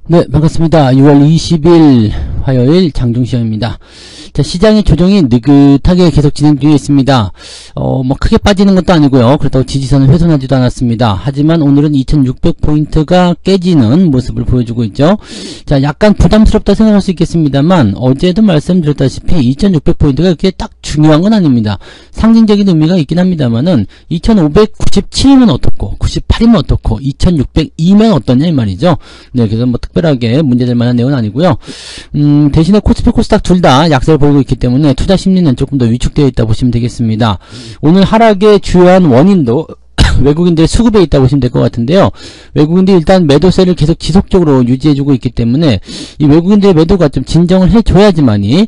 네, 반갑습니다. 6월 20일 화요일 장중시험입니다. 자, 시장의 조정이 느긋하게 계속 진행 중에 있습니다. 크게 빠지는 것도 아니고요. 그렇다고 지지선을 훼손하지도 않았습니다. 하지만 오늘은 2600포인트가 깨지는 모습을 보여주고 있죠. 자, 약간 부담스럽다 생각할 수 있겠습니다만, 어제도 말씀드렸다시피 2600포인트가 이렇게 딱 중요한 건 아닙니다. 상징적인 의미가 있긴 합니다만은, 2597이면 어떻고, 98이면 어떻고, 2602면 어떠냐 이 말이죠. 네, 그래서 특별하게 문제될 만한 내용은 아니고요. 대신에 코스피, 코스닥 둘 다 약세를 보이고 있기 때문에 투자 심리는 조금 더 위축되어 있다 보시면 되겠습니다. 오늘 하락의 주요한 원인도 외국인들의 수급에 있다고 보시면 될 것 같은데요. 외국인들이 일단 매도세를 계속 지속적으로 유지해주고 있기 때문에 이 외국인들의 매도가 좀 진정을 해줘야지만이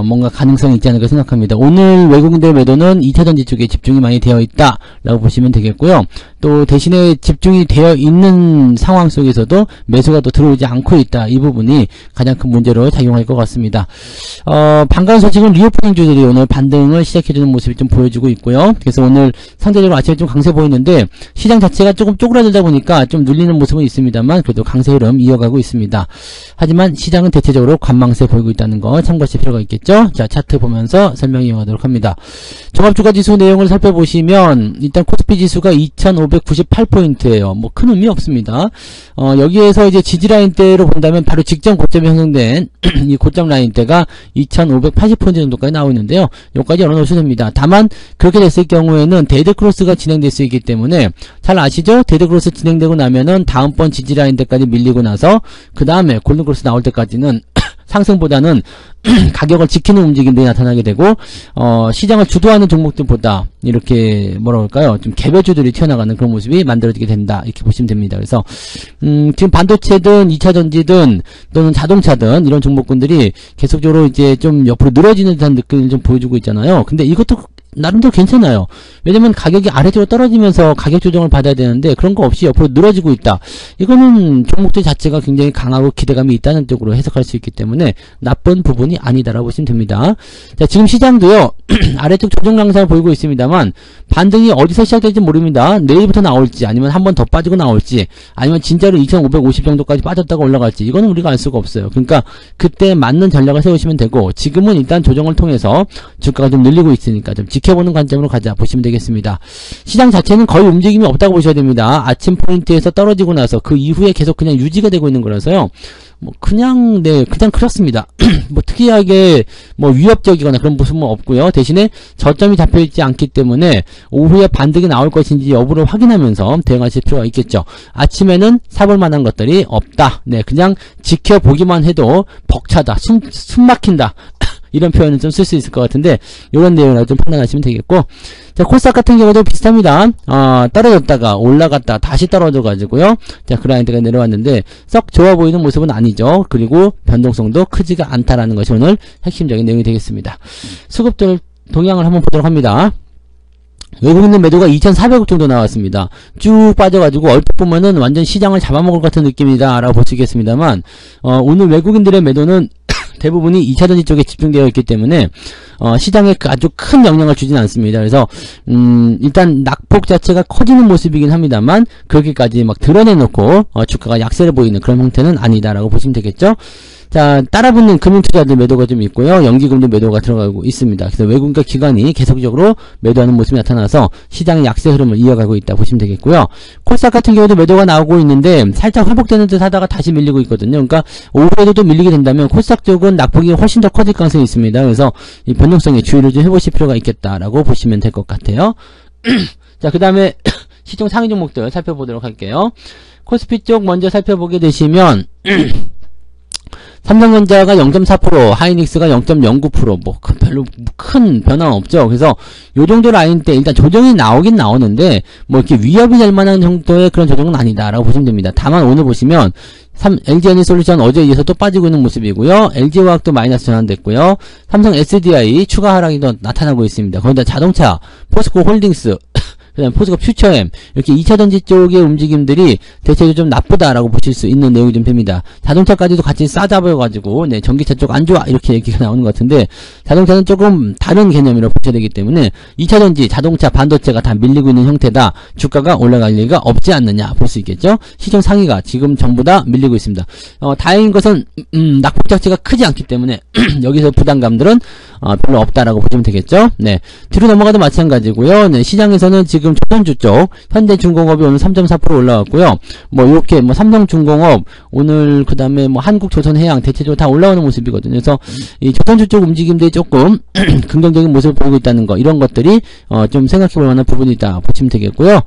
뭔가 가능성이 있지 않을까 생각합니다. 오늘 외국인들의 매도는 2차전지 쪽에 집중이 많이 되어 있다라고 보시면 되겠고요. 또 대신에 집중이 되어 있는 상황 속에서도 매수가 또 들어오지 않고 있다. 이 부분이 가장 큰 문제로 작용할 것 같습니다. 반가운 소식은 리오프닝주들이 오늘 반등을 시작해주는 모습이 좀 보여주고 있고요. 그래서 오늘 상대적으로 아침에 좀 강세 보이는데 시장 자체가 조금 쪼그라들다 보니까 좀 눌리는 모습은 있습니다만 그래도 강세 흐름 이어가고 있습니다. 하지만 시장은 대체적으로 관망세 보이고 있다는 거 참고하실 필요가 있겠죠. 자, 차트 보면서 설명 이어가도록 합니다. 종합주가지수 내용을 살펴보시면 일단 코스피 지수가 2598포인트예요. 뭐 큰 의미 없습니다. 여기에서 이제 지지라인대로 본다면 바로 직전 고점이 형성된 이 고점 라인대가 2580포인트 정도까지 나오고 있는데요. 여기까지 열어놓으셔도 됩니다. 다만 그렇게 됐을 경우에는 데드크로스가 진행될 수 있기 때문에 잘 아시죠? 데드크로스 진행되고 나면은 다음번 지지라인대까지 밀리고 나서 그 다음에 골든크로스 나올 때까지는 상승보다는 가격을 지키는 움직임들이 나타나게 되고 시장을 주도하는 종목들보다 이렇게 뭐라 그럴까요? 좀 개별주들이 튀어나가는 그런 모습이 만들어지게 된다. 이렇게 보시면 됩니다. 그래서 지금 반도체든 2차전지든 또는 자동차든 이런 종목군들이 계속적으로 이제 좀 옆으로 늘어지는 듯한 느낌을 좀 보여주고 있잖아요. 근데 이것도 나름대로 괜찮아요. 왜냐면 가격이 아래쪽으로 떨어지면서 가격 조정을 받아야 되는데 그런 거 없이 옆으로 늘어지고 있다. 이거는 종목들 자체가 굉장히 강하고 기대감이 있다는 쪽으로 해석할 수 있기 때문에 나쁜 부분이 아니다라고 보시면 됩니다. 자, 지금 시장도요. 아래쪽 조정 강세를 보이고 있습니다만 반등이 어디서 시작될지 모릅니다. 내일부터 나올지 아니면 한 번 더 빠지고 나올지 아니면 진짜로 2550 정도까지 빠졌다가 올라갈지 이거는 우리가 알 수가 없어요. 그러니까 그때 맞는 전략을 세우시면 되고 지금은 일단 조정을 통해서 주가가 좀 늘리고 있으니까 좀 지켜보는 관점으로 가자 보시면 되겠습니다. 시장 자체는 거의 움직임이 없다고 보셔야 됩니다. 아침 포인트에서 떨어지고 나서 그 이후에 계속 그냥 유지가 되고 있는 거라서요. 그냥 그렇습니다. 특이하게 위협적이거나 그런 모습은 없고요. 대신에 저점이 잡혀있지 않기 때문에 오후에 반등이 나올 것인지 여부를 확인하면서 대응하실 필요가 있겠죠. 아침에는 사볼 만한 것들이 없다. 네, 그냥 지켜보기만 해도 벅차다, 숨 막힌다. 이런 표현을 좀 쓸 수 있을 것 같은데 이런 내용을 좀 판단하시면 되겠고, 자, 코스닥 같은 경우도 비슷합니다. 떨어졌다가 올라갔다 다시 떨어져 가지고요. 자, 그라인드가 내려왔는데 썩 좋아 보이는 모습은 아니죠. 그리고 변동성도 크지가 않다라는 것이 오늘 핵심적인 내용이 되겠습니다. 수급들 동향을 한번 보도록 합니다. 외국인들 매도가 2400억 정도 나왔습니다. 쭉 빠져가지고 얼핏 보면은 완전 시장을 잡아먹을 것 같은 느낌이다 라고 볼 수 있겠습니다만 오늘 외국인들의 매도는 대부분이 2차전지 쪽에 집중되어 있기 때문에 시장에 아주 큰 영향을 주진 않습니다. 그래서 일단 낙폭 자체가 커지는 모습이긴 합니다만 그렇게까지 막 드러내놓고 주가가 약세를 보이는 그런 형태는 아니다라고 보시면 되겠죠. 자, 따라붙는 금융투자들 매도가 좀 있고요. 연기금도 매도가 들어가고 있습니다. 그래서 외국인과 기관이 계속적으로 매도하는 모습이 나타나서 시장의 약세 흐름을 이어가고 있다 보시면 되겠고요. 코스닥 같은 경우도 매도가 나오고 있는데 살짝 회복되는 듯 하다가 다시 밀리고 있거든요. 그러니까 오후에도 또 밀리게 된다면 코스닥 쪽은 낙폭이 훨씬 더 커질 가능성이 있습니다. 그래서 이 변동성에 주의를 좀 해보실 필요가 있겠다라고 보시면 될 것 같아요. 자, 그 다음에 시총 상위 종목들 살펴보도록 할게요. 코스피 쪽 먼저 살펴보게 되시면 삼성전자가 0.4%, 하이닉스가 0.09%, 별로 큰 변화는 없죠. 그래서 요 정도 라인 때 일단 조정이 나오긴 나오는데, 이렇게 위협이 될 만한 정도의 그런 조정은 아니다라고 보시면 됩니다. 다만 오늘 보시면, LG에너지솔루션 어제에 이어서 또 빠지고 있는 모습이고요. LG화학도 마이너스 전환됐고요. 삼성 SDI 추가 하락이 더 나타나고 있습니다. 거기다 자동차, 포스코 홀딩스, 그 다음에 포스코 퓨처엠, 이렇게 2차전지 쪽의 움직임들이 대체적으로 좀 나쁘다라고 보실 수 있는 내용이 좀 됩니다. 자동차까지도 같이 싸잡아가지고, 네, 전기차 쪽 안 좋아, 이렇게 얘기가 나오는 것 같은데, 자동차는 조금 다른 개념이라고 보셔야 되기 때문에, 2차전지, 자동차, 반도체가 다 밀리고 있는 형태다. 주가가 올라갈 리가 없지 않느냐, 볼 수 있겠죠? 시중 상위가 지금 전부 다 밀리고 있습니다. 다행인 것은, 낙폭 자체가 크지 않기 때문에, 여기서 부담감들은, 별로 없다라고 보시면 되겠죠? 네. 뒤로 넘어가도 마찬가지고요. 네. 시장에서는 지금 조선주 쪽, 현대중공업이 오늘 3.4% 올라왔고요. 뭐, 이렇게, 뭐, 삼성중공업, 오늘, 그 다음에 뭐, 한국조선해양, 대체적으로 다 올라오는 모습이거든요. 그래서, 이 조선주 쪽 움직임들이 조금, 긍정적인 모습을 보이고 있다는 거, 이런 것들이, 좀 생각해 볼 만한 부분이 있다. 보시면 되겠고요.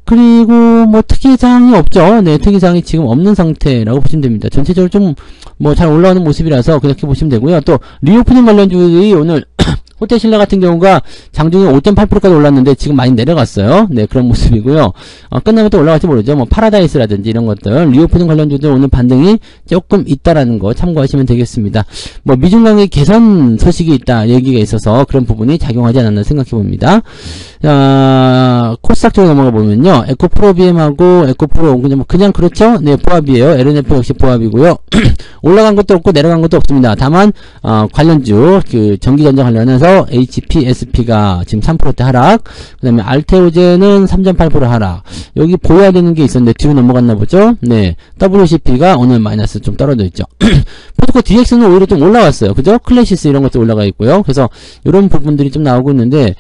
그리고, 뭐, 특이사항이 없죠. 네. 특이사항이 지금 없는 상태라고 보시면 됩니다. 전체적으로 좀, 뭐, 잘 올라오는 모습이라서, 그렇게 보시면 되고요. 또, 리오프닝 관련주들이 오늘, 호텔신라 같은 경우가 장중에 5.8%까지 올랐는데 지금 많이 내려갔어요. 네, 그런 모습이고요. 끝나면 또 올라갈지 모르죠. 뭐 파라다이스라든지 이런 것들, 리오프닝 관련주들 오늘 반등이 조금 있다라는 거 참고하시면 되겠습니다. 뭐 미중 관계 개선 소식이 있다 얘기가 있어서 그런 부분이 작용하지 않았나 생각해 봅니다. 코스닥 쪽으로 넘어가 보면요, 에코프로비엠하고 에코프로 그냥 그렇죠. 네, 보합이에요. LNF 역시 보합이고요. 올라간 것도 없고 내려간 것도 없습니다. 다만 관련주 그 전기전자 관련해서 HPSP가 지금 3%대 하락, 그 다음에 알테오제는 3.8% 하락. 여기 보여야 되는 게 있었는데 뒤로 넘어갔나 보죠. 네, WCP가 오늘 마이너스 좀 떨어져 있죠. 포스코 DX는 오히려 좀 올라왔어요. 그죠? 클래시스 이런 것도 올라가 있고요. 그래서 이런 부분들이 좀 나오고 있는데,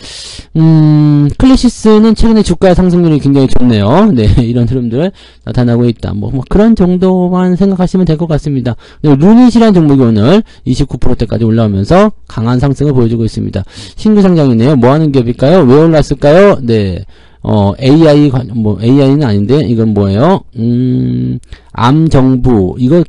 클래시스는 최근에 주가 상승률이 굉장히 좋네요. 네, 이런 흐름들 나타나고 있다. 뭐 그런 정도만 생각하시면 될 것 같습니다. 루닛이라는 종목이 오늘 29%대까지 올라오면서 강한 상승을 보여주고 있습니다. 신규 상장이네요. 뭐 하는 기업일까요? 왜 올랐을까요? 네. AI는 아닌데, 이건 뭐예요? 암정부. 이거,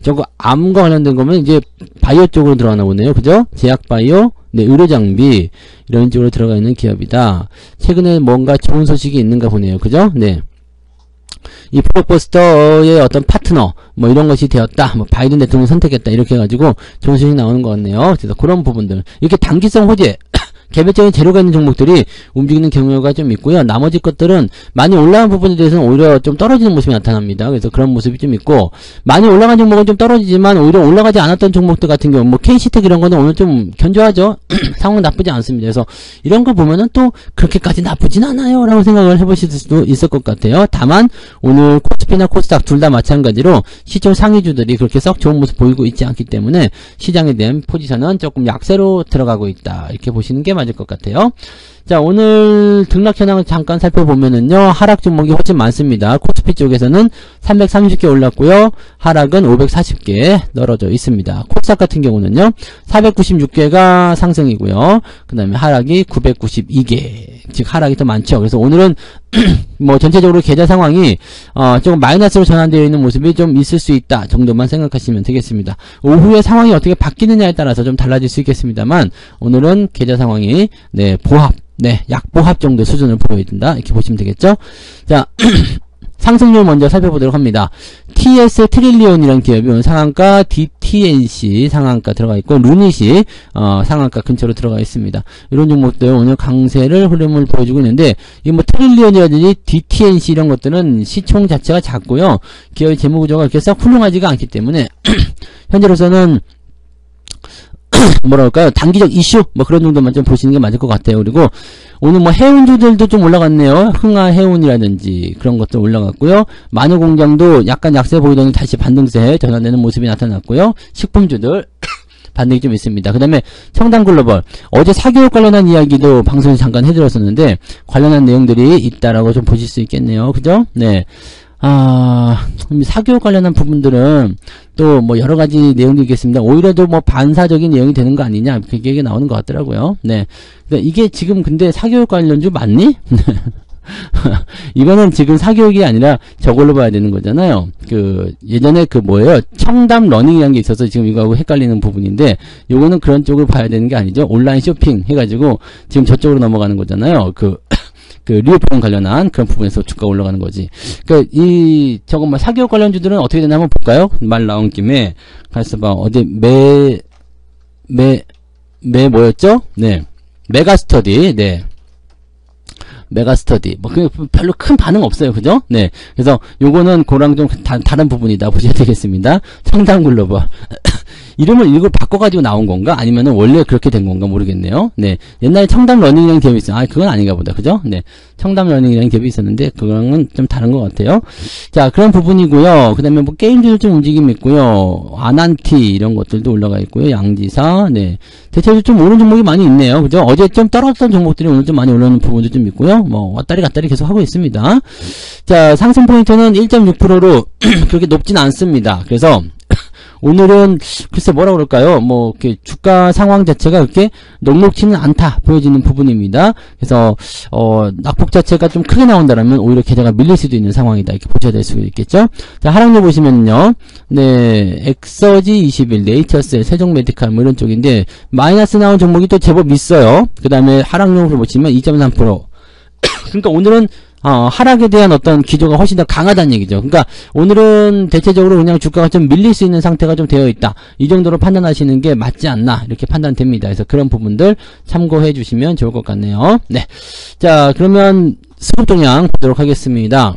저거, 암과 관련된 거면 이제 바이오 쪽으로 들어가나 보네요. 그죠? 제약바이오, 네, 의료장비, 이런 쪽으로 들어가 있는 기업이다. 최근에 뭔가 좋은 소식이 있는가 보네요. 그죠? 네. 이 블록버스터의 어떤 파트너 뭐 이런 것이 되었다, 뭐 바이든 대통령이 선택했다, 이렇게 해가지고 좋은 소식이 나오는 것 같네요. 그래서 그런 부분들, 이렇게 단기성 호재 개별적인 재료가 있는 종목들이 움직이는 경우가 좀 있고요. 나머지 것들은 많이 올라간 부분에 대해서는 오히려 좀 떨어지는 모습이 나타납니다. 그래서 그런 모습이 좀 있고, 많이 올라간 종목은 좀 떨어지지만 오히려 올라가지 않았던 종목들 같은 경우, 뭐 KC텍 이런 거는 오늘 좀 견조하죠. 상황 나쁘지 않습니다. 그래서 이런 거 보면은 또 그렇게까지 나쁘진 않아요 라고 생각을 해보실 수도 있을 것 같아요. 다만 오늘 코스피나 코스닥 둘 다 마찬가지로 시총 상위주들이 그렇게 썩 좋은 모습 보이고 있지 않기 때문에 시장에 대한 포지션은 조금 약세로 들어가고 있다, 이렇게 보시는 게 맞을 것 같아요. 자, 오늘 등락 현황을 잠깐 살펴보면은요, 하락 종목이 훨씬 많습니다. 코스피 쪽에서는 330개 올랐고요, 하락은 540개 떨어져 있습니다. 코스닥 같은 경우는요, 496개가 상승이고요, 그 다음에 하락이 992개, 즉 하락이 더 많죠. 그래서 오늘은 뭐 전체적으로 계좌 상황이 조금 마이너스로 전환되어 있는 모습이 좀 있을 수 있다 정도만 생각하시면 되겠습니다. 오후에 상황이 어떻게 바뀌느냐에 따라서 좀 달라질 수 있겠습니다만, 오늘은 계좌 상황이 네, 보합, 네, 약보합 정도 수준을 보여준다, 이렇게 보시면 되겠죠. 자, 상승률 먼저 살펴보도록 합니다. TS 트릴리온이라는 기업이 오늘 상한가, DTNC 상한가 들어가 있고, 루닛이 상한가 근처로 들어가 있습니다. 이런 종목들 오늘 강세를 흐름을 보여주고 있는데, 이 뭐 트릴리온이라든지 DTNC 이런 것들은 시총 자체가 작고요, 기업의 재무구조가 그렇게 썩 훌륭하지가 않기 때문에 현재로서는 뭐랄까요, 단기적 이슈 뭐 그런 정도만 좀 보시는 게 맞을 것 같아요. 그리고 오늘 뭐 해운주들도 좀 올라갔네요. 흥하해운이라든지 그런 것도 올라갔고요, 마누공장도 약간 약세 보이더니 다시 반등세 전환되는 모습이 나타났고요, 식품주들 반등이 좀 있습니다. 그 다음에 청담글로벌, 어제 사교육 관련한 이야기도 방송에서 잠깐 해드렸었는데 관련한 내용들이 있다라고 좀 보실 수 있겠네요. 그죠? 네. 사교육 관련한 부분들은 또 뭐 여러가지 내용도 있겠습니다. 오히려도 뭐 반사적인 내용이 되는 거 아니냐, 그렇게 얘기 나오는 것 같더라고요. 네. 이게 지금 근데 사교육 관련주 맞니? 이거는 지금 사교육이 아니라 저걸로 봐야 되는 거잖아요. 예전에 뭐예요? 청담 러닝이라는 게 있어서 지금 이거하고 헷갈리는 부분인데, 요거는 그런 쪽으로 봐야 되는 게 아니죠. 온라인 쇼핑 해가지고 지금 저쪽으로 넘어가는 거잖아요. 리오프닝 관련한 그런 부분에서 주가 올라가는 거지. 저거 뭐 사교육 관련주들은 어떻게 되나 한번 볼까요? 말 나온 김에 가서 봐. 어디 뭐였죠? 네. 메가스터디. 네. 메가스터디. 뭐, 별로 큰 반응 없어요. 그죠? 네. 그래서 요거는 그랑 좀 다른 부분이다 보셔야 되겠습니다. 청담글로벌. 이름을 일부러 바꿔가지고 나온 건가? 아니면은 원래 그렇게 된 건가 모르겠네요. 네. 옛날에 청담 러닝이라는 기업이 있어요. 그건 아닌가 보다. 그죠? 네. 청담 러닝이라는 기업이 있었는데, 그거는 좀 다른 것 같아요. 자, 그런 부분이고요. 그 다음에 뭐 게임들도 좀 움직임이 있고요. 아난티, 이런 것들도 올라가 있고요. 양지사, 네. 대체적으로 좀 오른 종목이 많이 있네요. 그죠? 어제 좀 떨어졌던 종목들이 오늘 좀 많이 올라오는 부분도 좀 있고요. 뭐, 왔다리 갔다리 계속 하고 있습니다. 자, 상승 포인트는 1.6%로 그렇게 높진 않습니다. 그래서, 오늘은 글쎄 뭐라 그럴까요? 뭐 이렇게 주가 상황 자체가 그렇게 녹록치는 않다 보여지는 부분입니다. 그래서 낙폭 자체가 좀 크게 나온다라면 오히려 계좌가 밀릴 수도 있는 상황이다 이렇게 보셔야 될 수 있겠죠. 자, 하락률 보시면요, 네, 엑서지 21, 네이처셀, 세종메디칼 뭐 이런 쪽인데 마이너스 나온 종목이 또 제법 있어요. 그 다음에 하락률을 보시면 2.3%. 그러니까 오늘은 하락에 대한 어떤 기조가 훨씬 더 강하다는 얘기죠. 그러니까 오늘은 대체적으로 그냥 주가가 좀 밀릴 수 있는 상태가 좀 되어 있다. 이 정도로 판단하시는 게 맞지 않나 이렇게 판단됩니다. 그래서 그런 부분들 참고해 주시면 좋을 것 같네요. 네. 자, 그러면 수급 동향 보도록 하겠습니다.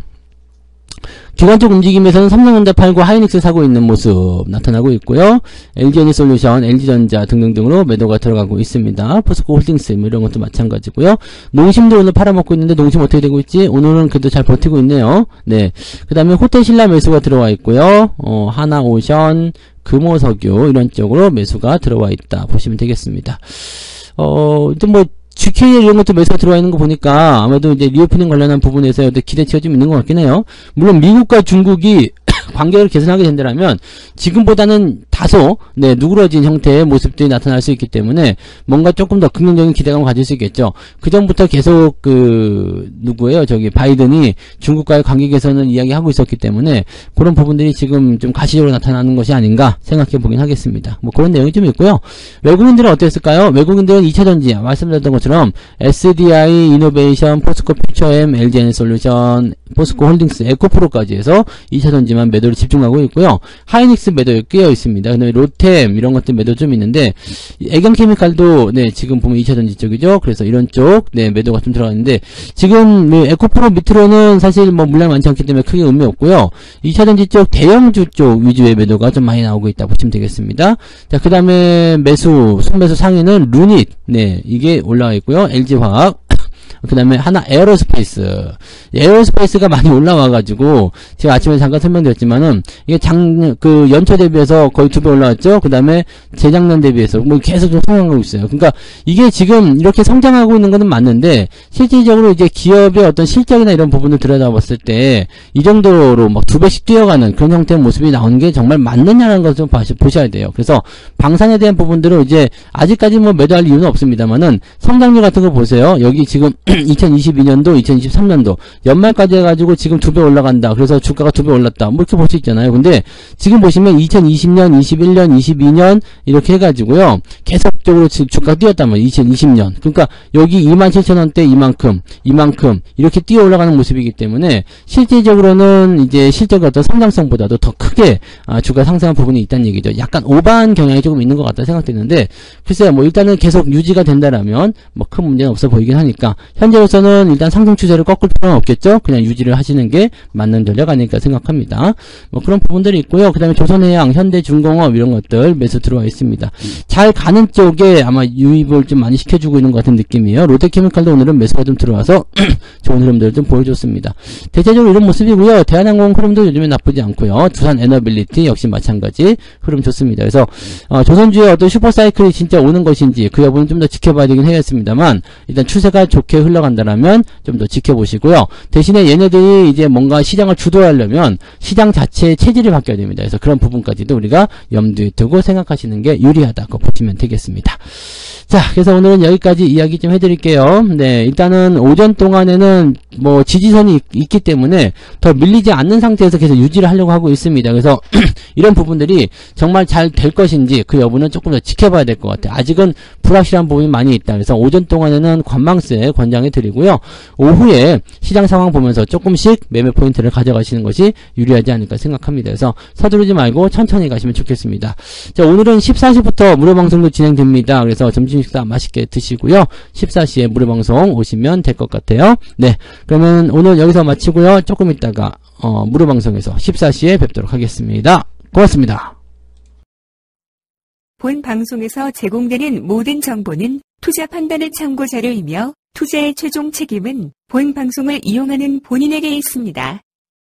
기관적 움직임에서는 삼성전자 팔고 하이닉스 사고 있는 모습 나타나고 있고요. LG에너지솔루션, LG전자 등등등으로 매도가 들어가고 있습니다. 포스코 홀딩스 뭐 이런 것도 마찬가지고요. 농심도 오늘 팔아먹고 있는데 농심 어떻게 되고 있지? 오늘은 그래도 잘 버티고 있네요. 네. 그 다음에 호텔신라 매수가 들어와 있고요. 하나오션, 금호석유 이런 쪽으로 매수가 들어와 있다 보시면 되겠습니다. 이제 뭐 GK 이런 것도 매수가 들어와 있는 거 보니까 아마도 이제 리오프닝 관련한 부분에서 기대치가 좀 있는 것 같긴 해요. 물론 미국과 중국이 관계를 개선하게 된다면 지금보다는 다소 누그러진 형태의 모습들이 나타날 수 있기 때문에 뭔가 조금 더 긍정적인 기대감을 가질 수 있겠죠. 그 전부터 계속 누구예요? 저기 바이든이 중국과의 관계 개선을 이야기하고 있었기 때문에 그런 부분들이 지금 좀 가시적으로 나타나는 것이 아닌가 생각해 보긴 하겠습니다. 뭐 그런 내용이 좀 있고요. 외국인들은 어땠을까요? 외국인들은 2차전지 말씀드렸던 것처럼 SDI, 이노베이션, 포스코 퓨처엠, LG에너지솔루션, 포스코 홀딩스, 에코프로까지 해서 2차전지만 매도를 집중하고 있고요. 하이닉스 매도에 끼어 있습니다. 그다음에 로템 이런 것들 매도 좀 있는데 애경케미칼도 지금 보면 2차전지 쪽이죠. 그래서 이런 쪽 매도가 좀 들어가는데 지금 에코프로 밑으로는 사실 뭐 물량이 많지 않기 때문에 크게 의미 없고요. 2차전지 쪽 대형주 쪽 위주의 매도가 좀 많이 나오고 있다 보시면 되겠습니다. 자, 그다음에 순매수 상위는 루닛 이게 올라와 있고요. LG화학 그 다음에 하나 에어로스페이스가 많이 올라와가지고 제가 아침에 잠깐 설명드렸지만은 이게 연초 대비해서 거의 2배 올라왔죠. 그 다음에 재작년 대비해서 뭐 계속 좀 성장하고 있어요. 그러니까 이게 지금 이렇게 성장하고 있는 거는 맞는데 실질적으로 이제 기업의 어떤 실적이나 이런 부분을 들여다봤을 때 이 정도로 막 2배씩 뛰어가는 그런 형태의 모습이 나오는 게 정말 맞느냐라는 것을 좀 보셔야 돼요. 그래서 방산에 대한 부분들은 이제 아직까지 뭐 매도할 이유는 없습니다만은 성장률 같은 거 보세요. 여기 지금 2022년도, 2023년도 연말까지 해가지고 지금 2배 올라간다. 그래서 주가가 2배 올랐다. 뭐 이렇게 볼 수 있잖아요. 근데 지금 보시면 2020년, 21년, 22년 이렇게 해가지고요. 계속적으로 주가가 뛰었단 말이에요. 2020년. 그러니까 여기 27,000원대 이만큼 이렇게 뛰어 올라가는 모습이기 때문에 실질적으로는 이제 실적의 어떤 성장성보다도 더 크게 주가 상승한 부분이 있다는 얘기죠. 약간 오버한 경향이 조금 있는 것 같다 생각되는데 글쎄요. 뭐 일단은 계속 유지가 된다라면 뭐 큰 문제는 없어 보이긴 하니까 현재로서는 일단 상승 추세를 꺾을 필요는 없겠죠. 그냥 유지를 하시는 게 맞는 전략 아닐까 생각합니다. 뭐 그런 부분들이 있고요. 그 다음에 조선해양, 현대중공업 이런 것들 매수 들어와 있습니다. 잘 가는 쪽에 아마 유입을 좀 많이 시켜주고 있는 것 같은 느낌이에요. 롯데케미칼도 오늘은 매수가 좀 들어와서 좋은 흐름들을 좀 보여줬습니다. 대체적으로 이런 모습이고요. 대한항공 흐름도 요즘에 나쁘지 않고요. 두산에너빌리티 역시 마찬가지 흐름 좋습니다. 그래서 조선주의 어떤 슈퍼사이클이 진짜 오는 것인지 그 여부는 좀 더 지켜봐야 되긴 하겠습니다만 일단 추세가 좋게 흘러간다라면 좀 더 지켜보시고요. 대신에 얘네들이 이제 뭔가 시장을 주도하려면 시장 자체의 체질이 바뀌어야 됩니다. 그래서 그런 부분까지도 우리가 염두에 두고 생각하시는 게 유리하다고 보시면 되겠습니다. 자, 그래서 오늘은 여기까지 이야기 좀 해드릴게요. 일단은 오전 동안에는 뭐 지지선이 있기 때문에 더 밀리지 않는 상태에서 계속 유지를 하려고 하고 있습니다. 그래서 이런 부분들이 정말 잘 될 것인지 그 여부는 조금 더 지켜봐야 될 것 같아요. 아직은 불확실한 부분이 많이 있다. 그래서 오전 동안에는 관망세 권장해 드리고요. 오후에 시장 상황 보면서 조금씩 매매 포인트를 가져가시는 것이 유리하지 않을까 생각합니다. 그래서 서두르지 말고 천천히 가시면 좋겠습니다. 자, 오늘은 14시부터 무료 방송도 진행됩니다. 그래서 점심 점심 식사 맛있게 드시고요. 14시에 무료방송 오시면 될 것 같아요. 네, 그러면 오늘 여기서 마치고요. 조금 있다가 무료방송에서 14시에 뵙도록 하겠습니다. 고맙습니다. 본 방송에서 제공되는 모든 정보는 투자 판단의 참고 자료이며 투자의 최종 책임은 본 방송을 이용하는 본인에게 있습니다.